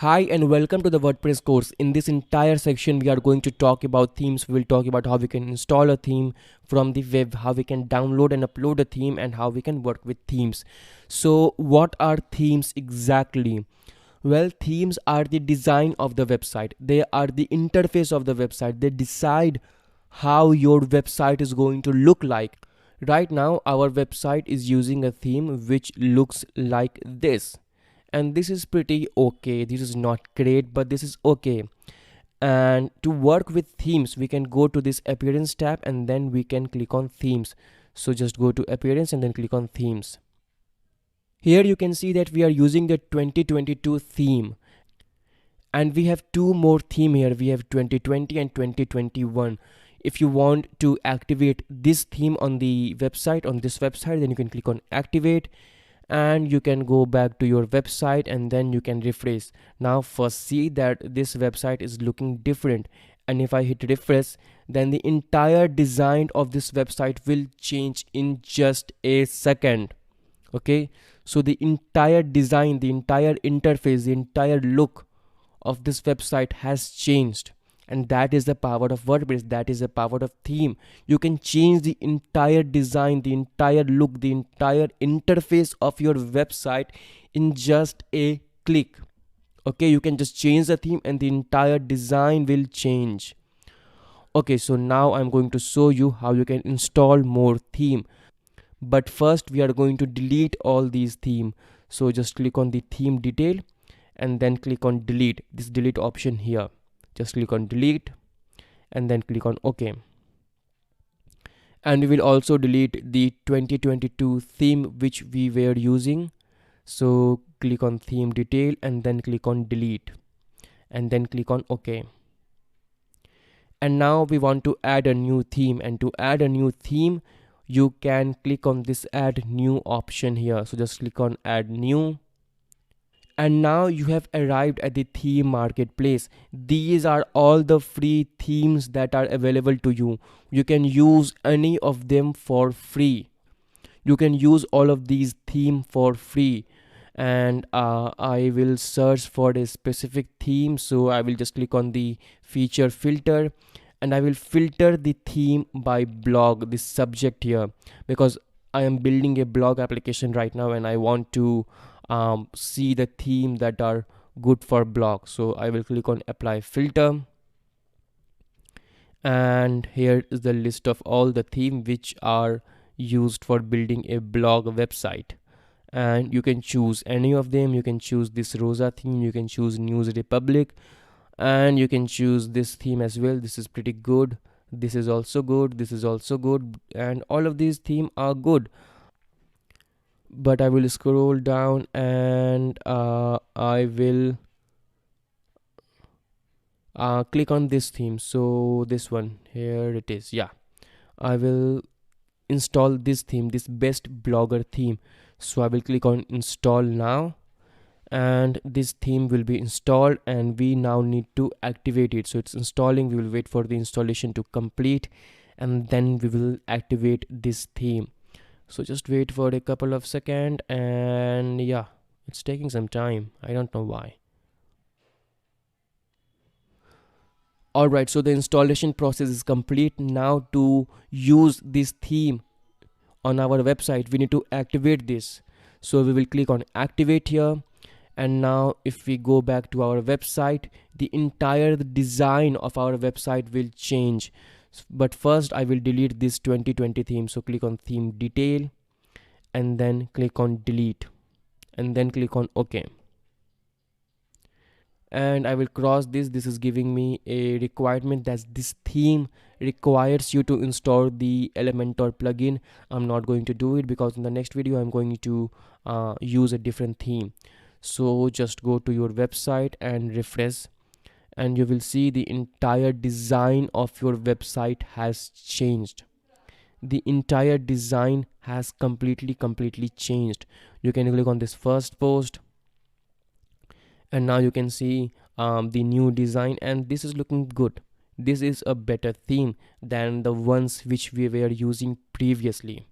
Hi and welcome to the WordPress course. In this entire section, we are going to talk about themes. We will talk about how we can install a theme from the web, how we can download and upload a theme, and how we can work with themes. So what are themes exactly? Well, themes are the design of the website. They are the interface of the website. They decide how your website is going to look like. Right now, our website is using a theme which looks like this, and this is pretty okay. This is not great, but this is okay. And to work with themes, we can go to this appearance tab and then we can click on themes. So just go to appearance and then click on themes. Here you can see that we are using the 2022 theme, and we have two more theme here. We have 2020 and 2021. If you want to activate this theme on the website, on this website, then you can click on activate, and you can go back to your website and then you can refresh. Now first see that this website is looking different, and if I hit refresh, then the entire design of this website will change in just a second. Okay, so the entire design, the entire interface, the entire look of this website has changed. And that is the power of WordPress. That is the power of theme. You can change the entire design, the entire look, the entire interface of your website in just a click. Okay, you can just change the theme and the entire design will change. Okay, so now I'm going to show you how you can install more theme. But first we are going to delete all these theme. So just click on the theme detail and then click on delete, this delete option here. Just click on delete and then click on OK. And we will also delete the 2022 theme which we were using. So click on theme detail and then click on delete and then click on OK. And now we want to add a new theme, and to add a new theme you can click on this add new option here. So just click on add new. And now you have arrived at the theme marketplace. These are all the free themes that are available to you. You can use any of them for free. You can use all of these themes for free. And I will search for a specific theme. So I will just click on the feature filter and I will filter the theme by blog, this subject here, because I am building a blog application right now and I want to see the theme that are good for blog. So I will click on apply filter, and here is the list of all the theme which are used for building a blog website, and you can choose any of them. You can choose this Rosa theme, you can choose News Republic, and you can choose this theme as well. This is pretty good, this is also good, this is also good, and all of these themes are good. But I will scroll down and I will click on this theme. So this one here it is. Yeah, I will install this theme, this best blogger theme. So I will click on install now, and this theme will be installed, and we now need to activate it. So it's installing. We will wait for the installation to complete and then we will activate this theme. So just wait for a couple of seconds, and yeah, it's taking some time. I don't know why. Alright, so the installation process is complete. Now to use this theme on our website, we need to activate this. So we will click on activate here, and now if we go back to our website, the entire design of our website will change. But first I will delete this 2020 theme. So click on theme detail and then click on delete and then click on OK. And I will cross this. This is giving me a requirement that this theme requires you to install the Elementor plugin. I'm not going to do it because in the next video I'm going to use a different theme. So just go to your website and refresh, and you will see the entire design of your website has changed. The entire design has completely changed. You can click on this first post, and now you can see the new design, and this is looking good. This is a better theme than the ones which we were using previously.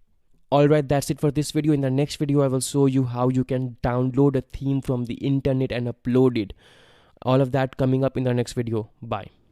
Alright, that's it for this video. In the next video I will show you how you can download a theme from the internet and upload it. All of that coming up in the next video. Bye.